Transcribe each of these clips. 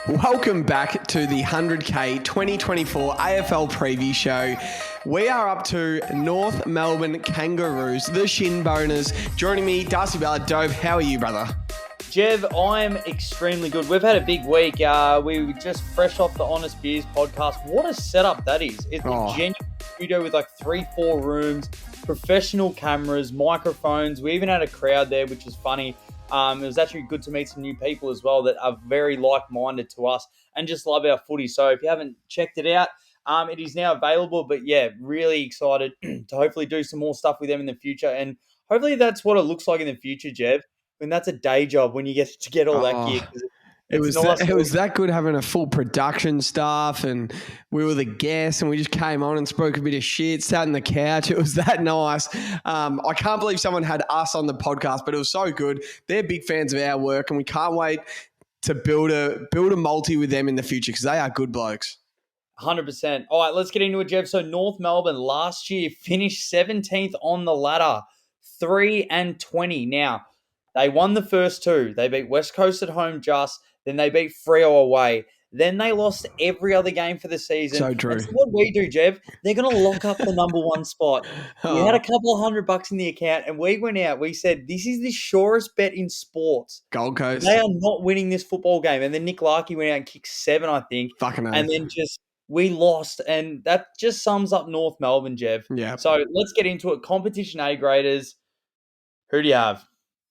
Welcome back to the 100K 2024 AFL preview show. We are up to North Melbourne Kangaroos, the shin boners. Joining me, Darcy Ballard. Dove, how are you, brother? Jev, I'm extremely good. We've had a big week. We were just fresh off the Honest Beers podcast. What a setup that is. It's a genuine studio with like 3-4 rooms, professional cameras, microphones. We even had a crowd there, which is funny. It was actually good to meet some new people as well that are very like-minded to us and just love our footy. So if you haven't checked it out, it is now available. But yeah, really excited to hopefully do some more stuff with them in the future. And hopefully that's what it looks like in the future, Jev. And that's a day job when you get to get all that gear. It was that good having a full production staff, and we were the guests, and we just came on and spoke a bit of shit, sat on the couch. It was that nice. I can't believe someone had us on the podcast, but it was so good. They're big fans of our work, and we can't wait to build a multi with them in the future because they are good blokes. 100%. All right, let's get into it, Jeff. So North Melbourne last year finished 17th on the ladder, 3-20. Now, they won the first two. They beat West Coast at home just. Then they beat Freo away. Then they lost every other game for the season. So true. And so what we do, Jev, they're going to lock up the number one spot. We had a couple of $100 in the account, and we went out. We said, this is the surest bet in sports. Gold Coast. They are not winning this football game. And then Nick Larkey went out and kicked 7, I think. Fucking hell. And then we lost. And that just sums up North Melbourne, Jev. Yeah. So let's get into it. Competition A graders. Who do you have?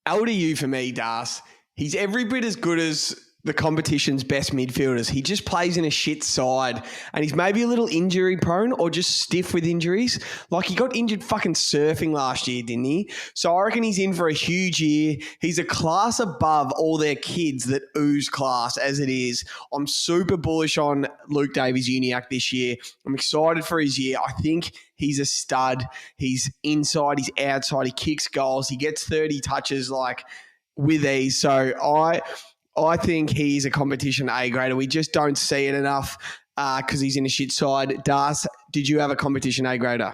LDU for me, Das. He's every bit as good as the competition's best midfielders. He just plays in a shit side, and he's maybe a little injury prone or just stiff with injuries. Like he got injured fucking surfing last year, didn't he? So I reckon he's in for a huge year. He's a class above all their kids that ooze class as it is. I'm super bullish on Luke Davies-Uniacke this year. I'm excited for his year. I think he's a stud. He's inside, he's outside, he kicks goals, he gets 30 touches like with ease. So I think he's a competition A grader. We just don't see it enough because he's in a shit side. Das, did you have a competition A grader?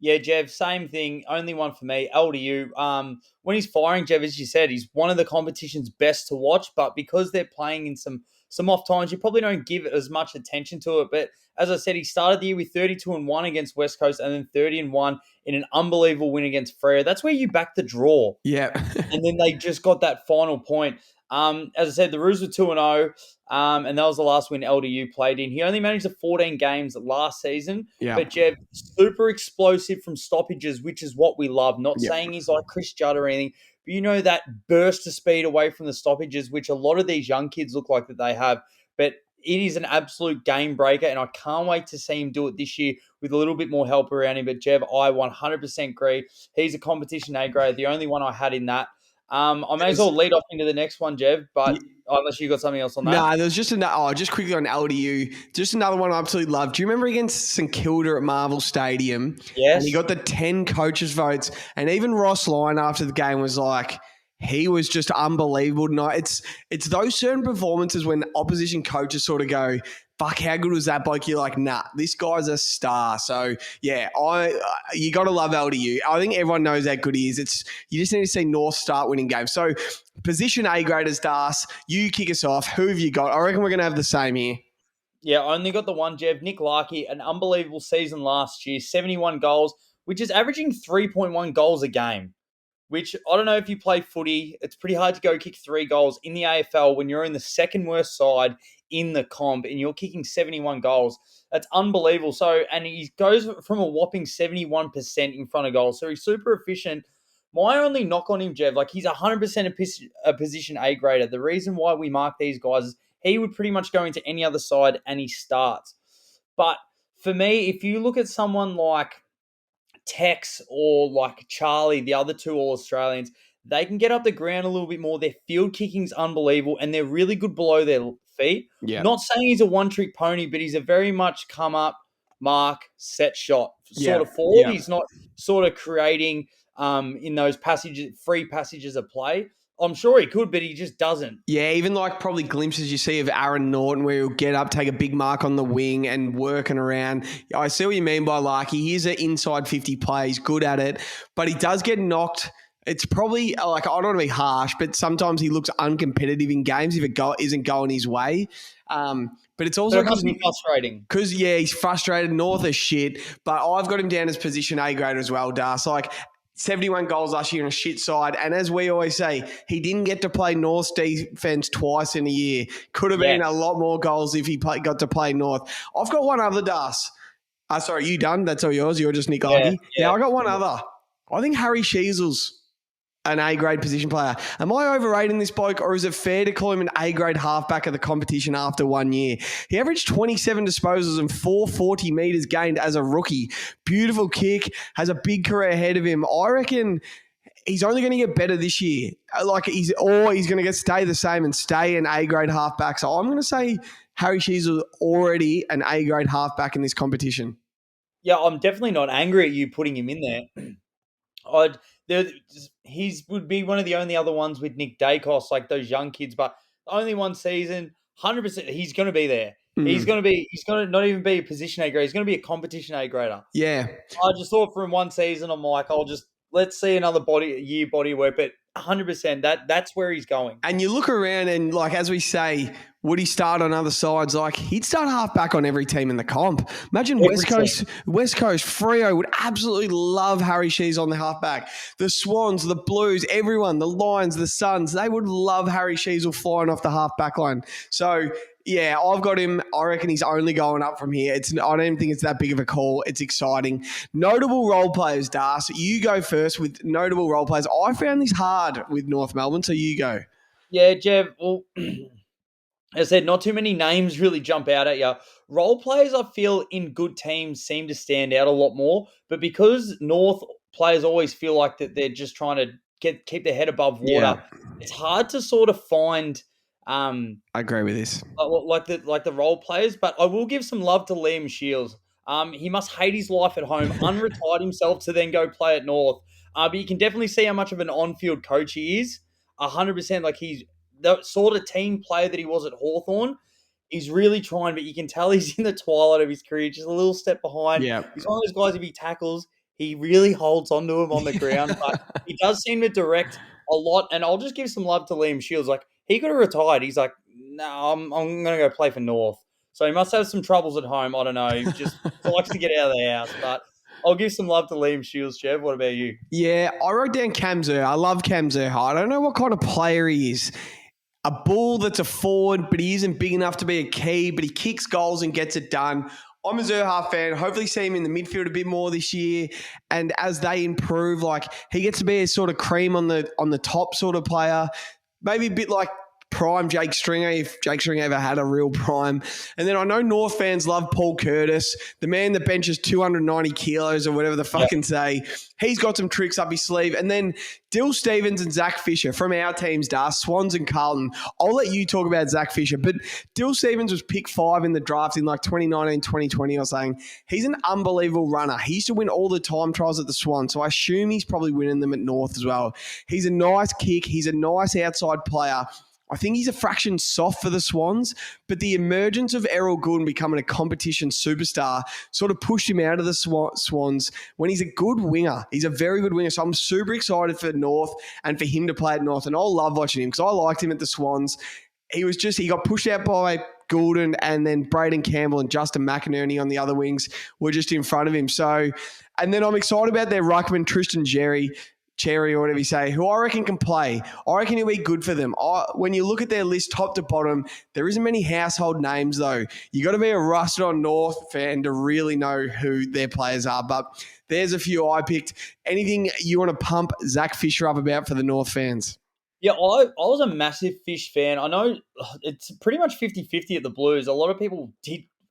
Yeah, Jev, same thing. Only one for me. LDU. When he's firing, Jev, as you said, he's one of the competition's best to watch. But because they're playing in some off times, you probably don't give as much attention to it. But as I said, he started the year with 32-1 against West Coast and then 30-1 in an unbelievable win against Freo. That's where you back the draw. Yeah. And then they just got that final point. As I said, the Roos were 2-0, and that was the last win LDU played in. He only managed the 14 games last season, but Jev, super explosive from stoppages, which is what we love. Not saying he's like Chris Judd or anything, but you know that burst of speed away from the stoppages, which a lot of these young kids look like that they have. But it is an absolute game breaker, and I can't wait to see him do it this year with a little bit more help around him. But Jev, I 100% agree. He's a competition A grade, the only one I had in that. I may as well lead off into the next one, Jev, but unless you got something else on that. No, there's just just quickly on LDU, just another one I absolutely love. Do you remember against St Kilda at Marvel Stadium? Yes. And he got the 10 coaches' votes, and even Ross Lyon after the game was like, he was just unbelievable tonight. It's those certain performances when opposition coaches sort of go, fuck, how good was that bloke? You're like, nah, this guy's a star. So, yeah, you got to love LDU. I think everyone knows how good he is. You just need to see North start winning games. So, position A graders, Das, you kick us off. Who have you got? I reckon we're going to have the same here. Yeah, I only got the one, Jev. Nick Larkey, an unbelievable season last year, 71 goals, which is averaging 3.1 goals a game. Which, I don't know if you play footy, it's pretty hard to go kick 3 goals in the AFL when you're in the second worst side in the comp and you're kicking 71 goals. That's unbelievable. So, and he goes from a whopping 71% in front of goals. So he's super efficient. My only knock on him, Jev, like he's 100% a position A grader. The reason why we mark these guys is he would pretty much go into any other side and he starts. But for me, if you look at someone like Tex or like Charlie, the other two All-Australians, they can get up the ground a little bit more. Their field kicking's unbelievable and they're really good below their feet. Yeah. Not saying he's a one-trick pony, but he's a very much come up, mark, set shot sort of forward. Yeah. He's not sort of creating in those free passages of play. I'm sure he could, but he just doesn't. Yeah, even like probably glimpses you see of Aaron Norton where he'll get up, take a big mark on the wing and working around. I see what you mean by Larky. He is an inside 50 player. He's good at it, but he does get knocked It's probably like, I don't want to be harsh, but sometimes he looks uncompetitive in games if it isn't going his way. But it's But also it must be frustrating. because, yeah, he's frustrated. North is shit, but I've got him down as position A grade as well, Das. Like 71 goals last year on a shit side. And as we always say, he didn't get to play North's defense twice in a year. Could have been a lot more goals if he got to play North. I've got one other, Das. Sorry, you done? That's all yours? You're just Nick Largy? Yeah, I got one other. I think Harry Sheasel's an A-grade position player. Am I overrating this bloke, or is it fair to call him an A-grade halfback of the competition after 1 year? He averaged 27 disposals and 440 metres gained as a rookie. Beautiful kick, has a big career ahead of him. I reckon he's only going to get better this year. He's going to stay the same and stay an A-grade halfback. So I'm going to say Harry Sheezel's already an A-grade halfback in this competition. Yeah, I'm definitely not angry at you putting him in there. He's would be one of the only other ones with Nick Dacos, like those young kids, but only one season, 100%. He's going to be there. He's going to not even be a position A grade. He's going to be a competition A grader. Yeah. I just thought from one season, I'm like, let's see another body work, but 100% that's where he's going. And you look around and, like, as we say, would he start on other sides? Like, he'd start halfback on every team in the comp. Imagine West Coast, Freo would absolutely love Harry Shees on the halfback. The Swans, the Blues, everyone, the Lions, the Suns, they would love Harry Shees flying off the halfback line. So, yeah, I've got him. I reckon he's only going up from here. I don't even think it's that big of a call. It's exciting. Notable role players, Das. You go first with notable role players. I found this hard with North Melbourne, so you go. Yeah, Jev. Well, as I said, not too many names really jump out at you. Role players, I feel, in good teams seem to stand out a lot more. But because North players always feel like that they're just trying to keep their head above water, it's hard to sort of find. I agree with this. Like the role players, but I will give some love to Liam Shields. He must hate his life at home, unretired himself to then go play at North. But you can definitely see how much of an on-field coach he is. 100%, like he's the sort of team player that he was at Hawthorn. He's really trying, but you can tell he's in the twilight of his career, just a little step behind. Yeah. He's one of those guys, if he tackles, he really holds onto him on the ground. But he does seem to direct a lot, and I'll just give some love to Liam Shields. Like, he could have retired. He's like, no, I'm going to go play for North. So he must have some troubles at home. I don't know. He just likes to get out of the house. But I'll give some love to Liam Shields, Jeff. What about you? Yeah, I wrote down Cam Zerha. I love Cam Zerha. I don't know what kind of player he is. A bull that's a forward, but he isn't big enough to be a key, but he kicks goals and gets it done. I'm a Zerha fan. Hopefully see him in the midfield a bit more this year. And as they improve, like, he gets to be a sort of cream on the top sort of player. Maybe a bit like prime Jake Stringer, if Jake Stringer ever had a real prime. And then I know North fans love Paul Curtis, the man that benches 290 kilos or whatever the fucking say. He's got some tricks up his sleeve. And then Dill Stevens and Zach Fisher from our teams, Swans and Carlton. I'll let you talk about Zach Fisher, but Dill Stevens was picked 5 in the draft in like 2019, 2020 or something. He's an unbelievable runner. He used to win all the time trials at the Swans, so I assume he's probably winning them at North as well. He's a nice kick. He's a nice outside player. I think he's a fraction soft for the Swans, but the emergence of Errol Goulden becoming a competition superstar sort of pushed him out of the Swans when he's a good winger. He's a very good winger, so I'm super excited for North and for him to play at North, and I'll love watching him because I liked him at the Swans. He got pushed out by Goulden, and then Braden Campbell and Justin McInerney on the other wings were just in front of him. So, and then I'm excited about their ruckman, Tristan Cherry or whatever you say, who I reckon can play. I reckon he'll be good for them. When you look at their list top to bottom, there isn't many household names though. You got to be a rusted on North fan to really know who their players are. But there's a few I picked. Anything you want to pump Zach Fisher up about for the North fans? Yeah, I was a massive Fish fan. I know it's pretty much 50-50 at the Blues. A lot of people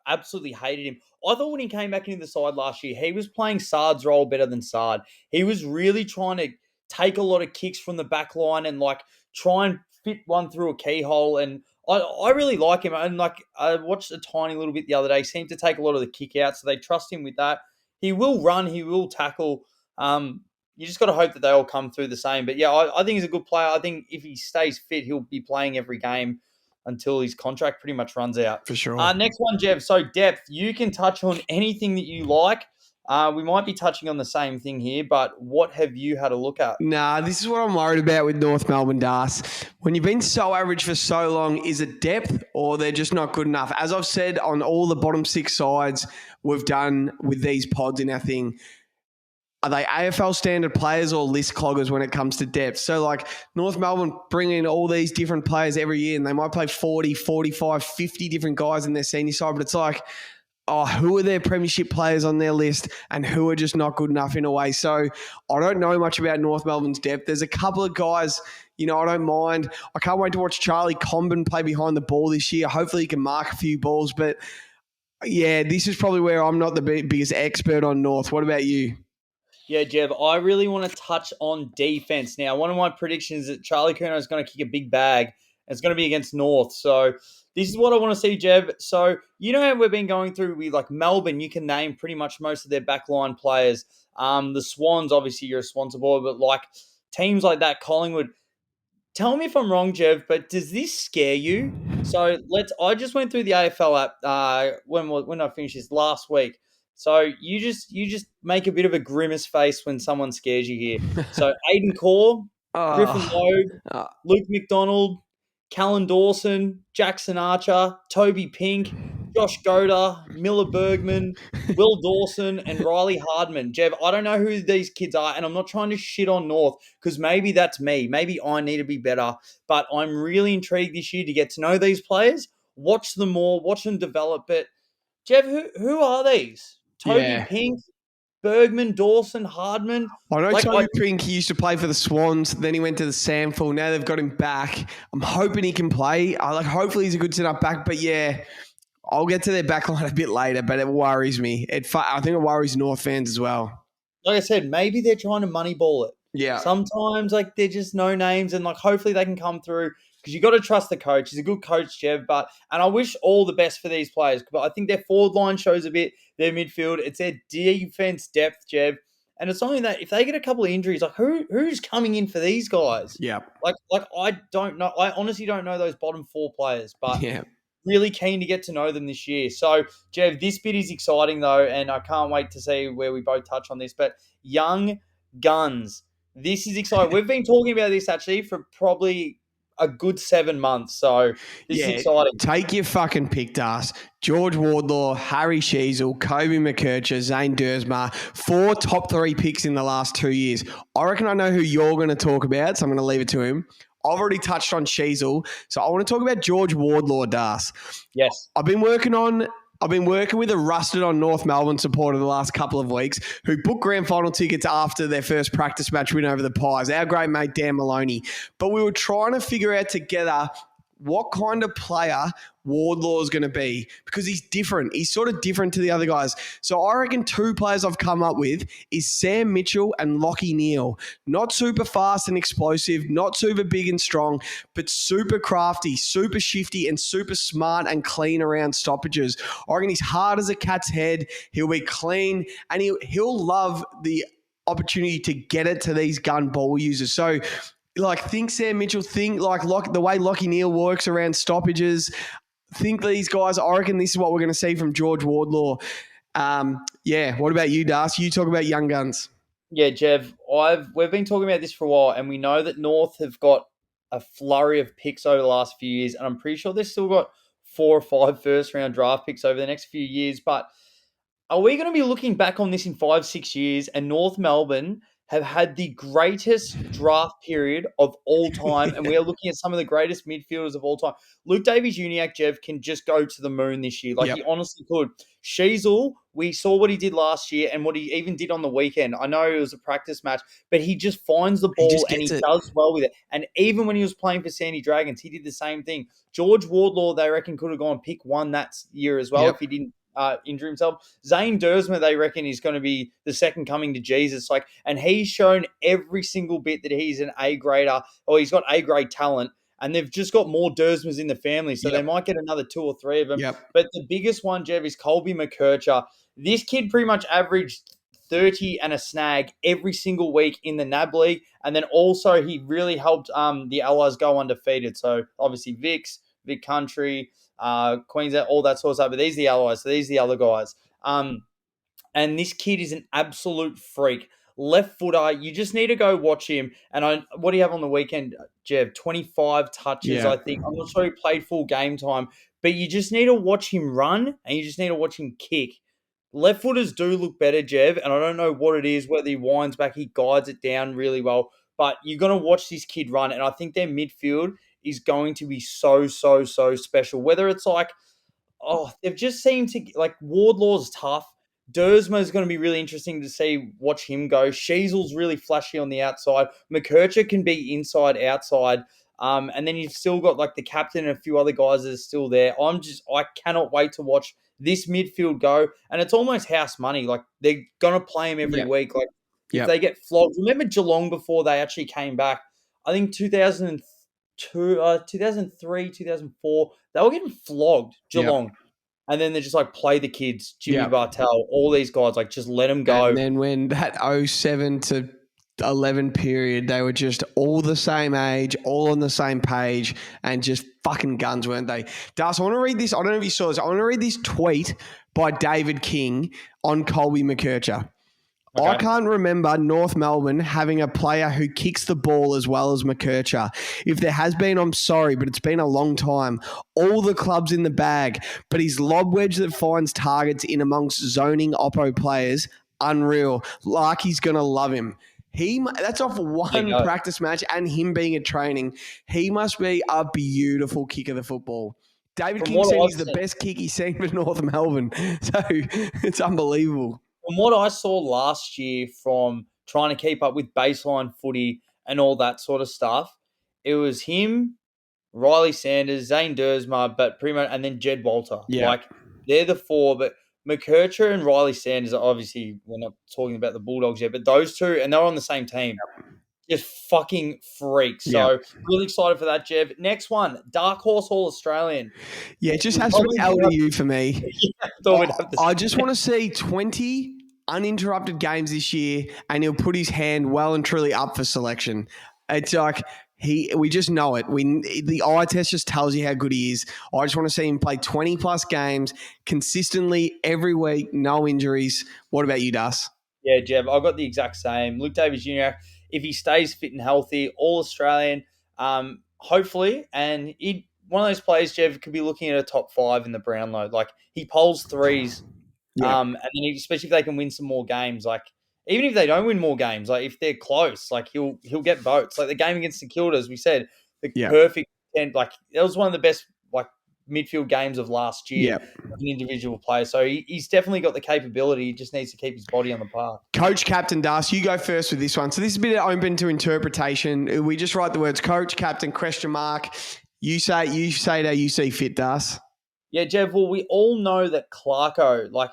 absolutely hated him. I thought when he came back into the side last year, he was playing Sard's role better than Sard. He was really trying to take a lot of kicks from the back line and like try and fit one through a keyhole. And I really like him. And like I watched a tiny little bit the other day. He seemed to take a lot of the kick out, so they trust him with that. He will run. He will tackle. You just got to hope that they all come through the same. But yeah, I think he's a good player. I think if he stays fit, he'll be playing every game until his contract pretty much runs out. For sure. Next one, Jeff. So depth. You can touch on anything that you like. We might be touching on the same thing here, but what have you had a look at? Nah, this is what I'm worried about with North Melbourne, Das. When you've been so average for so long, is it depth or they're just not good enough? As I've said on all the bottom six sides we've done with these pods in our thing, are they AFL standard players or list cloggers when it comes to depth? So, like, North Melbourne bring in all these different players every year and they might play 40, 45, 50 different guys in their senior side, but it's like, oh, who are their premiership players on their list and who are just not good enough in a way. So I don't know much about North Melbourne's depth. There's a couple of guys, I don't mind. I can't wait to watch Charlie Comben play behind the ball this year. Hopefully he can mark a few balls. But, yeah, this is probably where I'm not the biggest expert on North. What about you? Yeah, Jeb, I really want to touch on defense. Now, one of my predictions is that Charlie Curnow is going to kick a big bag, and it's going to be against North. So this is what I want to see, Jeb. So you know how we've been going through with like Melbourne, you can name pretty much most of their backline players. The Swans, obviously you're a Swans supporter, but like teams like that, Collingwood. Tell me if I'm wrong, Jev, but does this scare you? So I just went through the AFL app when I finished this last week. So you just make a bit of a grimace face when someone scares you here. So Aiden Core, Griffin Oh, Logue, uh, Luke McDonald, Callan Dawson, Jackson Archer, Toby Pink, Josh Goda, Miller Bergman, Will Dawson, and Riley Hardman. Jev, I don't know who these kids are, and I'm not trying to shit on North because maybe that's me. Maybe I need to be better. But I'm really intrigued this year to get to know these players, watch them more, watch them develop. But Jev, who are these? Toby yeah. Pink, Bergman, Dawson, Hardman. I know Like I Toby Pink, he used to play for the Swans, then he went to the Samful. Now they've got him back. I'm hoping he can play. Hopefully he's a good set-up back. But, yeah, I'll get to their backline a bit later, but it worries me. I think it worries North fans as well. like I said, maybe they're trying to moneyball it. Yeah. Sometimes, like, they're just no names, and like, hopefully they can come through because you got to trust the coach. He's a good coach, Jev. And I wish all the best for these players. But I think their forward line shows a bit. Their midfield, it's their defense depth, Jev. And it's only that if they get a couple of injuries, like who's coming in for these guys? Yeah. Like I don't know. I honestly don't know those bottom four players, but Yeah. really keen to get to know them this year. So, Jev, this bit is exciting though, and I can't wait to see where we both touch on this. But young guns, this is exciting. We've been talking about this actually for probably a good 7 months. So this is Yeah. exciting. Take your fucking pick, Das. George Wardlaw, Harry Sheasel, Kobe McKercher, Zane Dersma, 4 top 3 picks in the last 2 years. I reckon I know who you're going to talk about, so I'm going to leave it to him. I've already touched on Sheasel, so I want to talk about George Wardlaw, Das. Yes. I've been working with a rusted on North Melbourne supporter the last couple of weeks who booked grand final tickets after their first practice match win over the Pies, our great mate Dan Maloney. But we were trying to figure out together what kind of player Wardlaw is going to be because he's different. He's sort of different to the other guys. So I reckon 2 players I've come up with is Sam Mitchell and Lachie Neale. Not super fast and explosive, not super big and strong, but super crafty, super shifty, and super smart and clean around stoppages. I reckon he's hard as a cat's head. He'll be clean and he'll love the opportunity to get it to these gun ball users. So think Sam Mitchell, think like the way Lachie Neale works around stoppages. Think these guys, I reckon this is what we're going to see from George Wardlaw. What about you, Darcy? You talk about young guns. Yeah, Jev, we've been talking about this for a while, and we know that North have got a flurry of picks over the last few years, and I'm pretty sure they've still got 4 or 5 first round draft picks over the next few years. But are we going to be looking back on this in 5, 6 years, and North Melbourne have had the greatest draft period of all time, and we are looking at some of the greatest midfielders of all time. Luke Davies-Uniacke, Jev, can just go to the moon this year. He honestly could. Sheasel, we saw what he did last year and what he even did on the weekend. I know it was a practice match, but he just finds the ball and he does well with it. And even when he was playing for Sandy Dragons, he did the same thing. George Wardlaw, they reckon, could have gone pick 1 that year as well if he didn't injure himself. Zane Dersma, they reckon, is going to be the second coming to Jesus. And he's shown every single bit that he's an A grader, or he's got A grade talent. And they've just got more Dersmas in the family, so they might get another 2 or 3 of them. But the biggest one, Jev, is Colby McKercher. This kid pretty much averaged 30 and a snag every single week in the NAB League. And then also he really helped the Allies go undefeated. So obviously Vic Country, Queensland, all that sort of stuff. But these are the Allies, so these are the other guys. and this kid is an absolute freak. Left footer, you just need to go watch him. And what do you have on the weekend, Jev? 25 touches, Yeah. I think. I'm not sure he played full game time, but you just need to watch him run and you just need to watch him kick. Left footers do look better, Jev, and I don't know what it is, whether he winds back, he guides it down really well. But you're going to watch this kid run, and I think their midfield is going to be so, so, so special. Whether it's like, they've just seemed to like Wardlaw's tough. Dersma is going to be really interesting to see, watch him go. Sheasel's really flashy on the outside. McKercher can be inside, outside. And then you've still got like the captain and a few other guys that are still there. I cannot wait to watch this midfield go. And it's almost house money. Like they're going to play him every Yep. week. Like if Yep. they get flogged, remember Geelong before they actually came back? I think 2002, 2003, 2004, they were getting flogged, Geelong. And then they just like play the kids, Jimmy Bartel, all these guys, like just let them go. And then when that 07 to 11 period, they were just all the same age, all on the same page, and just fucking guns, weren't they? Das, I want to read this. I don't know if you saw this. I want to read this tweet by David King on Colby McKercher. Okay. I can't remember North Melbourne having a player who kicks the ball as well as McKercher. If there has been, I'm sorry, but it's been a long time. All the clubs in the bag, but his lob wedge that finds targets in amongst zoning Oppo players, unreal. Larky's going to love him. That's off one practice match and him being at training. He must be a beautiful kicker of the football. David King said he's the best kick he's seen for North Melbourne. So it's unbelievable. From what I saw last year from trying to keep up with baseline footy and all that sort of stuff, it was him, Riley Sanders, Zane Dersma, but pretty much, and then Jed Walter. Yeah. Like they're the four, but McKercher and Riley Sanders are obviously, we're not talking about the Bulldogs yet, but those two, and they're on the same team. Just fucking freaks. So really excited for that, Jev. Next one, Dark Horse All-Australian. Yeah, it just has to be LDU for me. I just want to see 20 uninterrupted games this year, and he'll put his hand well and truly up for selection. It's like we just know it. The eye test just tells you how good he is. I just want to see him play 20 plus games consistently every week, no injuries. What about you, Das? Yeah, Jev, I've got the exact same. Luke Davis Jr., if he stays fit and healthy, All-Australian, hopefully, and one of those players, Jev, could be looking at a top 5 in the Brownlow. Like, he polls threes, and then especially if they can win some more games, like, even if they don't win more games, like, if they're close, like, he'll get votes. Like, the game against the Kilda, as we said, perfect, and, like, that was one of the best, like, midfield games of last year, an individual player. So he's definitely got the capability. He just needs to keep his body on the park. Coach, captain, Das, you go first with this one. So this is a bit open to interpretation. We just write the words coach, captain, question mark. You say it how you see fit, Das. Yeah, Jev, well, we all know that Clarko, like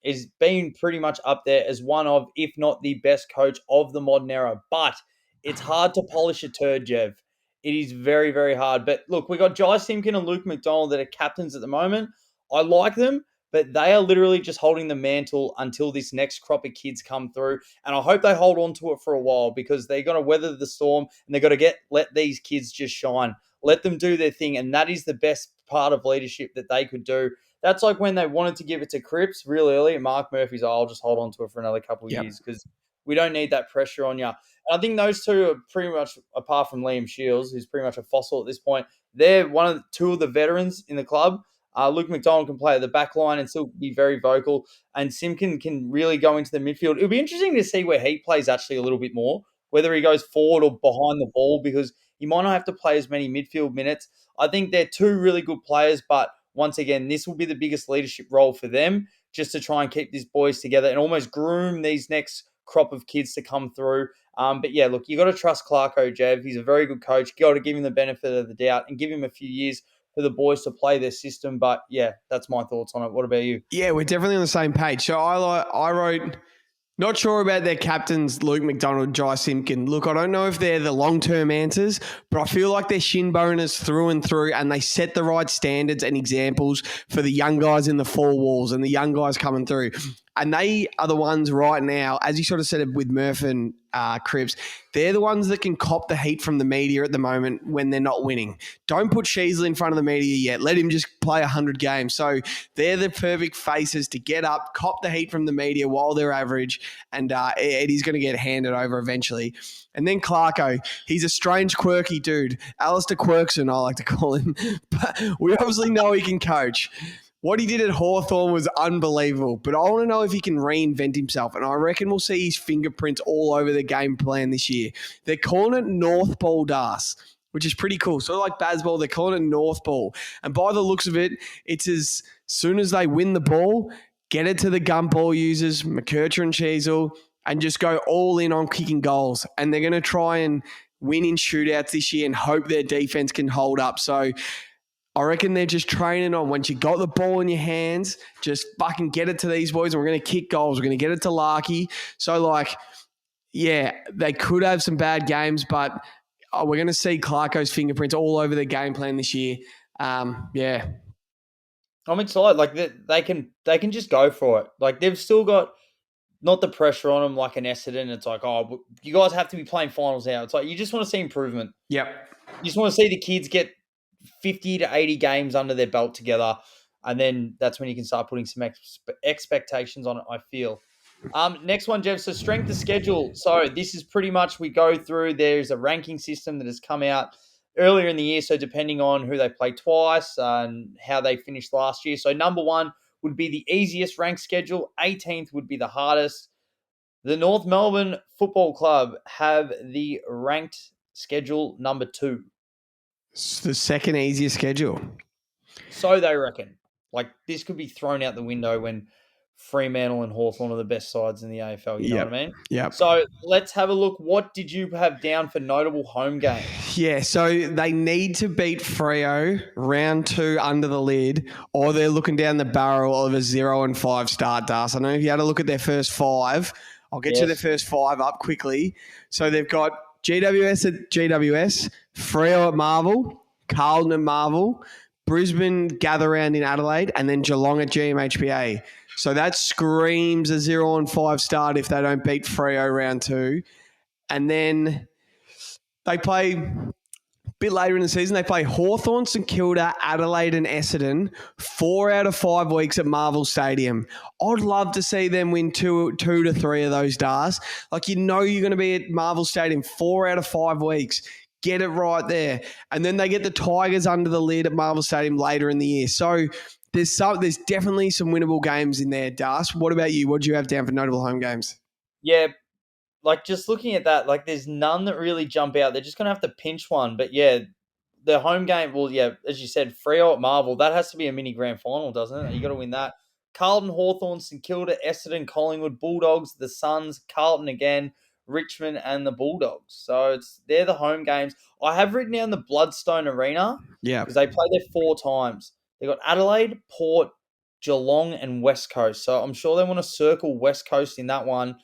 is been pretty much up there as one of, if not the best coach of the modern era. But it's hard to polish a turd, Jev. It is very, very hard. But look, we got Jai Simpkin and Luke McDonald that are captains at the moment. I like them, but they are literally just holding the mantle until this next crop of kids come through. And I hope they hold on to it for a while, because they're going to weather the storm and they've got to let these kids just shine. Let them do their thing. And that is the best part of leadership that they could do. That's like when they wanted to give it to Cripps real early, and Mark Murphy's, I'll just hold on to it for another couple of years, because we don't need that pressure on you. And I think those two are pretty much, apart from Liam Shields, who's pretty much a fossil at this point, they're two of the veterans in the club. Luke McDonald can play at the back line and still be very vocal, and Simpkin can really go into the midfield. It'll be interesting to see where he plays actually a little bit more, whether he goes forward or behind the ball, because he might not have to play as many midfield minutes. I think they're two really good players, but once again, this will be the biggest leadership role for them, just to try and keep these boys together and almost groom these next crop of kids to come through. But yeah, look, you got to trust Clarko, Jev. He's a very good coach. You got to give him the benefit of the doubt and give him a few years for the boys to play their system. But yeah, that's my thoughts on it. What about you? Yeah, we're definitely on the same page. So I wrote, not sure about their captains, Luke McDonald, Jai Simpkin. Look, I don't know if they're the long-term answers, but I feel like they're shin boners through and through, and they set the right standards and examples for the young guys in the four walls and the young guys coming through. And they are the ones right now, as you sort of said with Murph and Cripps, they're the ones that can cop the heat from the media at the moment when they're not winning. Don't put Sheasley in front of the media yet. Let him just play 100 games. So they're the perfect faces to get up, cop the heat from the media while they're average, and Eddie's going to get handed over eventually. And then Clarko, he's a strange, quirky dude. Alistair Quirkson, I like to call him. But we obviously know he can coach. What he did at Hawthorn was unbelievable, but I want to know if he can reinvent himself, and I reckon we'll see his fingerprints all over the game plan this year. They're calling it North Ball Das, which is pretty cool. Sort of like Bazball, they're calling it North Ball. And by the looks of it, it's as soon as they win the ball, get it to the gun ball users, McKercher and Cheezel, and just go all in on kicking goals. And they're going to try and win in shootouts this year and hope their defense can hold up. So I reckon they're just training on once you got the ball in your hands, just fucking get it to these boys and we're going to kick goals. We're going to get it to Larky. So, yeah, they could have some bad games, but we're going to see Clarko's fingerprints all over the game plan this year. Yeah. I'm excited. They can just go for it. They've still got not the pressure on them like an Essendon. It's like, oh, you guys have to be playing finals now. It's like you just want to see improvement. Yep. You just want to see the kids get 50 to 80 games under their belt together, and then that's when you can start putting some expectations on it, I feel. Next one, Jeff. So strength of schedule. So this is pretty much we go through. There's a ranking system that has come out earlier in the year. So depending on who they play twice and how they finished last year. So number 1 would be the easiest ranked schedule. 18th would be the hardest. The North Melbourne Football Club have the ranked schedule number 2. It's the second easiest schedule. So they reckon. This could be thrown out the window when Fremantle and Hawthorn are the best sides in the AFL. You know what I mean? Yeah. So let's have a look. What did you have down for notable home games? Yeah, so they need to beat Freo round 2 under the lid, or they're looking down the barrel of a 0-5 start, Das. I know if you had a look at their first 5, I'll get you their first 5 up quickly. So they've got GWS at GWS, Freo at Marvel, Carlton at Marvel, Brisbane gather round in Adelaide, and then Geelong at GMHBA. So that screams a 0-5 start if they don't beat Freo round 2. And then they play a bit later in the season, they play Hawthorn, St Kilda, Adelaide and Essendon 4 out of 5 weeks at Marvel Stadium. I'd love to see them win 2 to 3 of those stars. You're going to be at Marvel Stadium 4 out of 5 weeks. Get it right there. And then they get the Tigers under the lid at Marvel Stadium later in the year. So there's definitely some winnable games in there, Das. What about you? What do you have down for notable home games? Yeah, just looking at that, there's none that really jump out. They're just going to have to pinch one. But, yeah, the home game, well, yeah, as you said, Freo at Marvel, that has to be a mini grand final, doesn't it? You got to win that. Carlton, Hawthorn, St Kilda, Essendon, Collingwood, Bulldogs, the Suns, Carlton again, Richmond and the Bulldogs. So they're the home games. I have written down the Bloodstone Arena. Yeah. Because they play there 4 times. They got Adelaide, Port, Geelong, and West Coast. So I'm sure they want to circle West Coast in that one.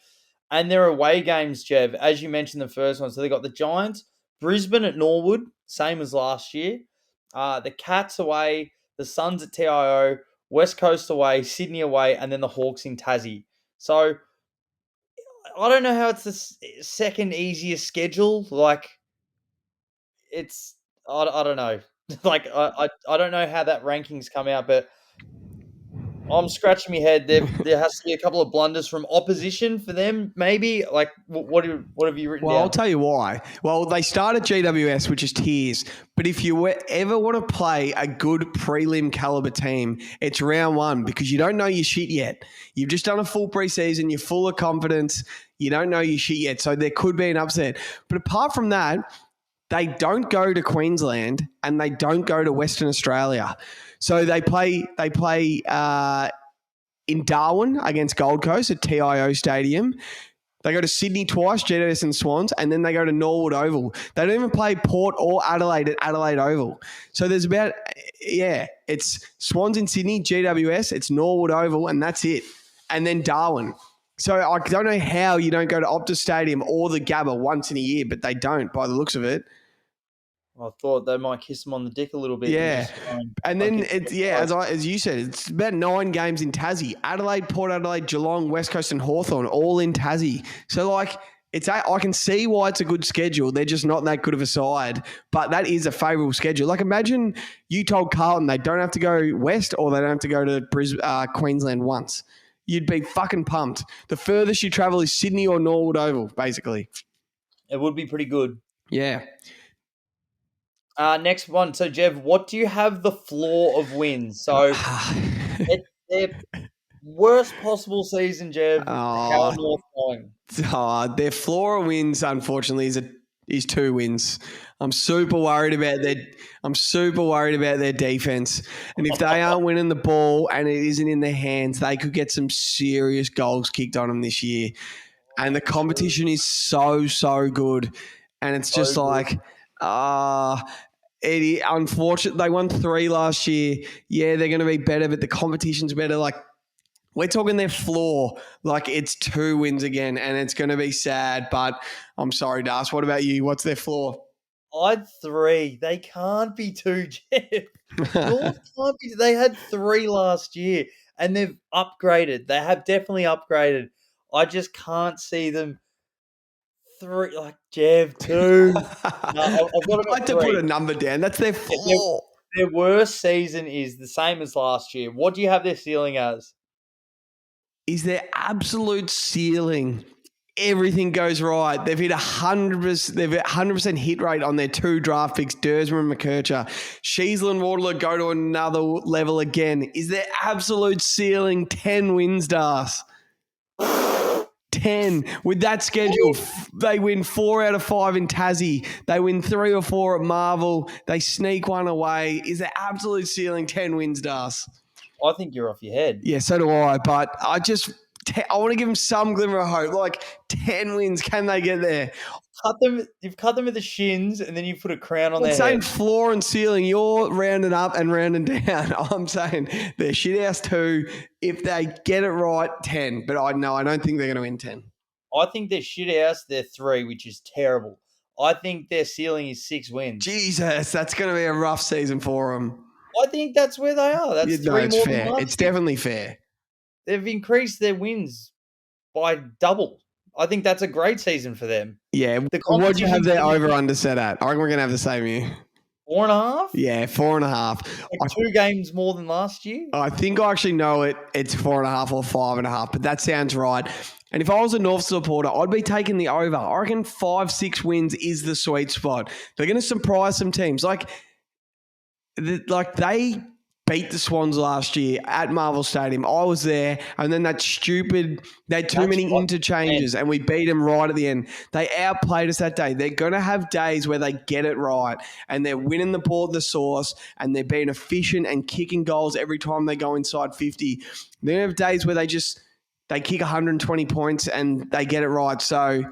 And their away games, Jev, as you mentioned the first one. So they got the Giants, Brisbane at Norwood, same as last year. The Cats away, the Suns at TIO, West Coast away, Sydney away, and then the Hawks in Tassie. So I don't know how it's the second easiest schedule. It's I don't know. I don't know how that rankings come out, but I'm scratching my head. There has to be a couple of blunders from opposition for them, maybe. What have you written down? I'll tell you why. Well, they start at GWS, which is tiers. But if you ever want to play a good prelim caliber team, it's round 1 because you don't know your shit yet. You've just done a full preseason. You're full of confidence. You don't know your shit yet. So there could be an upset. But apart from that, they don't go to Queensland and they don't go to Western Australia. So they play in Darwin against Gold Coast at TIO Stadium. They go to Sydney twice, GWS and Swans, and then they go to Norwood Oval. They don't even play Port or Adelaide at Adelaide Oval. So there's it's Swans in Sydney, GWS, it's Norwood Oval, and that's it. And then Darwin. So I don't know how you don't go to Optus Stadium or the Gabba once in a year, but they don't by the looks of it. I thought they might kiss them on the dick a little bit. Yeah. And then, as you said, it's about 9 games in Tassie. Adelaide, Port Adelaide, Geelong, West Coast and Hawthorn, all in Tassie. So, I can see why it's a good schedule. They're just not that good of a side, but that is a favourable schedule. Like imagine you told Carlton they don't have to go west or they don't have to go to Queensland once. You'd be fucking pumped. The furthest you travel is Sydney or Norwood Oval, basically. It would be pretty good. Yeah. Next one. So, Jev, what do you have the floor of wins? So, it's their worst possible season, Jev. How are North going? Their floor of wins, unfortunately, is 2 wins. I'm super worried about their defense. And if they aren't winning the ball and it isn't in their hands, they could get some serious goals kicked on them this year. And the competition is so good. And it's just like, unfortunate. They won 3 last year. Yeah, they're going to be better, but the competition's better. Like, we're talking their floor. Like, it's 2 wins again, and it's going to be sad. But I'm sorry, Das. What about you? What's their floor? I'd 3. They can't be 2, Jeff. North can't be. They had 3 last year, and they've upgraded. They have definitely upgraded. I just can't see them 3. Like, Jeff, 2. No, I've got I'd like to put a number down. That's their floor. Their worst season is the same as last year. What do you have their ceiling as? Is their absolute ceiling. Everything goes right. They've hit 100%. They've hit 100% hit rate on their 2 draft picks, Dersma and McKercher. Sheasel and Waterloo go to another level again. Is their absolute ceiling 10 wins, Das? 10. With that schedule, they win 4 out of 5 in Tassie. They win 3 or 4 at Marvel. They sneak 1 away. Is their absolute ceiling 10 wins, Das? I think you're off your head. Yeah, so do I. But I want to give them some glimmer of hope. Like 10 wins, can they get there? You've cut them at the shins, and then you put a crown on their head. I'm saying floor and ceiling. You're rounding up and rounding down. I'm saying they're shithouse 2. If they get it right, 10. But I don't think they're going to win 10. I think they're shithouse. They're 3, which is terrible. I think their ceiling is 6 wins. Jesus, that's going to be a rough season for them. I think that's where they are. That's 3 more it's than fair. last It's year. definitely fair. They've increased their wins by double. I think that's a great season for them. Yeah. What do you have their over-under set at? I reckon we're going to have the same here. 4.5? Yeah, 4.5. Like 2 games more than last year? I think I actually know it. It's 4.5 or 5.5, but that sounds right. And if I was a North supporter, I'd be taking the over. I reckon 5-6 wins is the sweet spot. They're going to surprise some teams. Like they beat the Swans last year at Marvel Stadium. I was there, and then they had too many interchanges, and we beat them right at the end. They outplayed us that day. They're going to have days where they get it right, and they're winning the ball at the source, and they're being efficient and kicking goals every time they go inside 50. They're going to have days where they kick 120 points, and they get it right. So,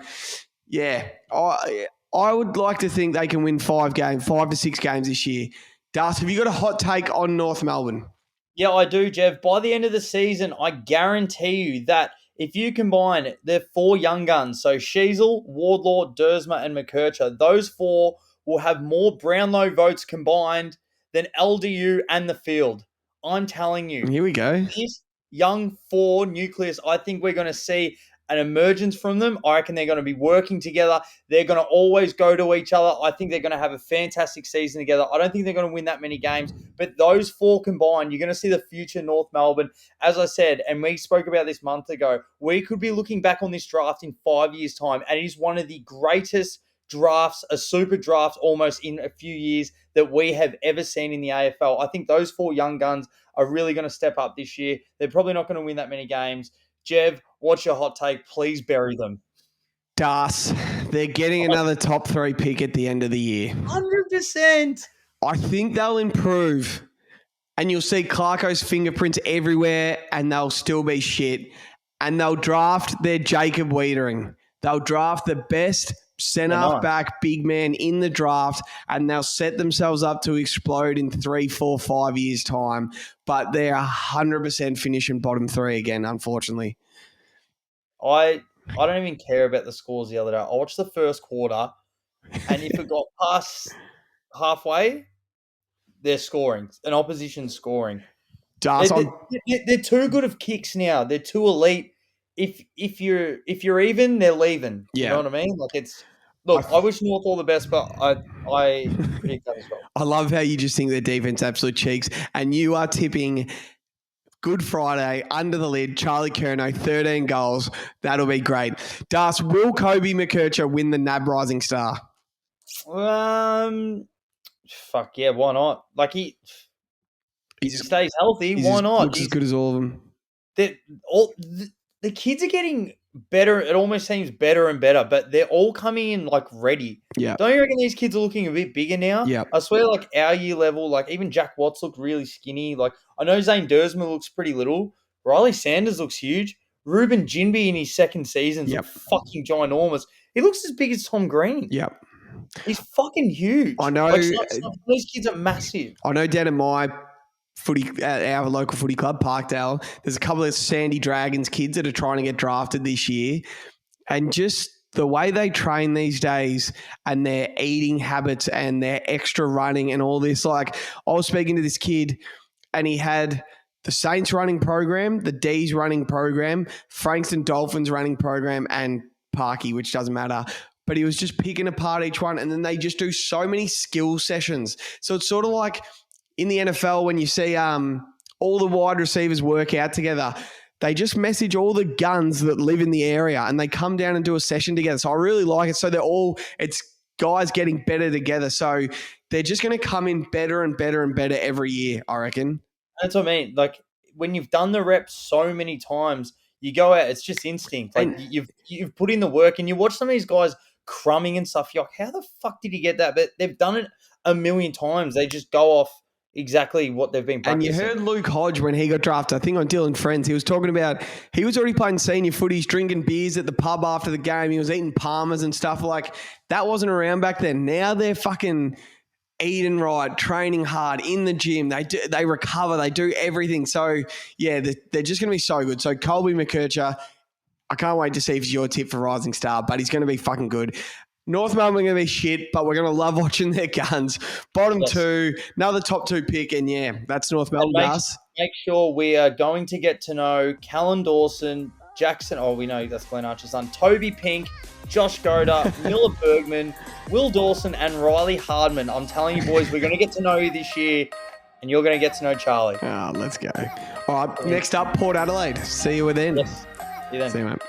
yeah, I would like to think they can win 5 to 6 games this year. Das, have you got a hot take on North Melbourne? Yeah, I do, Jeff. By the end of the season, I guarantee you that if you combine their 4 young guns, so Sheasel, Wardlaw, Dersma, and McKercher, those 4 will have more Brownlow votes combined than LDU and the field. I'm telling you. Here we go. This young 4 nucleus, I think we're going to see an emergence from them. I reckon they're going to be working together. They're going to always go to each other. I think they're going to have a fantastic season together. I don't think they're going to win that many games, but those 4 combined, you're going to see the future North Melbourne. As I said, and we spoke about this month ago, we could be looking back on this draft in 5 years' time, and it is one of the greatest drafts, a super draft almost in a few years that we have ever seen in the AFL. I think those 4 young guns are really going to step up this year. They're probably not going to win that many games. Jev, what's your hot take? Please bury them. Das, they're getting another top 3 pick at the end of the year. 100%. I think they'll improve, and you'll see Clarko's fingerprints everywhere, and they'll still be shit. And they'll draft their Jacob Wiedering. They'll draft the best centre-back big man in the draft, and they'll set themselves up to explode in 3, 4, 5 years' time. But they're 100% finishing bottom 3 again, unfortunately. I don't even care about the scores the other day. I watched the first quarter, and if it got past halfway, they're scoring. An opposition scoring. Das, They're too good of kicks now. They're too elite if you're even, they're leaving. You Yeah. know what I mean? Like I wish North all the best, but I predict that as well. I love how you just think their defense absolute cheeks, and you are tipping Good Friday under the lid. Charlie Curnow, 13 goals. That'll be great. Das, will Kobe McKercher win the NAB Rising Star? Fuck yeah, why not? Like he stays healthy. Why not? Looks as good as all of them. The kids are getting better. It almost seems better and better, but they're all coming in like ready. Yeah. Don't you reckon these kids are looking a bit bigger now? Yeah. I swear, like our year level, like even Jack Watts looked really skinny. Like I know Zane Dersma looks pretty little. Riley Sanders looks huge. Ruben Jinby in his second season looks fucking ginormous. He looks as big as Tom Green. Yep. He's fucking huge. I know. Like, these kids are massive. I know down at my our local footy club, Parkdale, there's a couple of Sandy Dragons kids that are trying to get drafted this year. And just the way they train these days and their eating habits and their extra running and all this, like I was speaking to this kid and he had the Saints running program, the D's running program, Frankston Dolphins running program, and Parky, which doesn't matter. But he was just picking apart each one, and then they just do so many skill sessions. So it's sort of like in the NFL when you see all the wide receivers work out together, they just message all the guns that live in the area and they come down and do a session together. So I really like it. So it's guys getting better together. So they're just going to come in better and better and better every year, I reckon. That's what I mean. Like when you've done the reps so many times, you go out, it's just instinct. Like you've put in the work and you watch some of these guys crumbing and stuff. You're like, how the fuck did he get that? But they've done it a million times. They just go off exactly what they've been practicing. And you heard Luke Hodge when he got drafted, I think on Dylan Friends, he was talking about he was already playing senior footies, drinking beers at the pub after the game. He was eating Palmers and stuff. Like that wasn't around back then. Now they're fucking eating right, training hard in the gym. They recover. They do everything. So, yeah, they're just going to be so good. So, Colby McKercher, I can't wait to see if he's your tip for Rising Star, but he's going to be fucking good. North Melbourne are going to be shit, but we're going to love watching their guns. Bottom two, another top two pick, and yeah, that's North Melbourne. Make sure we are going to get to know Callan Dawson, Jackson. Oh, we know that's Glenn Archer's son. Toby Pink, Josh Goda, Miller Bergman, Will Dawson, and Riley Hardman. I'm telling you, boys, we're going to get to know you this year, and you're going to get to know Charlie. Let's go. All right, next up, Port Adelaide. See you then. Yes. See you then. See you, mate.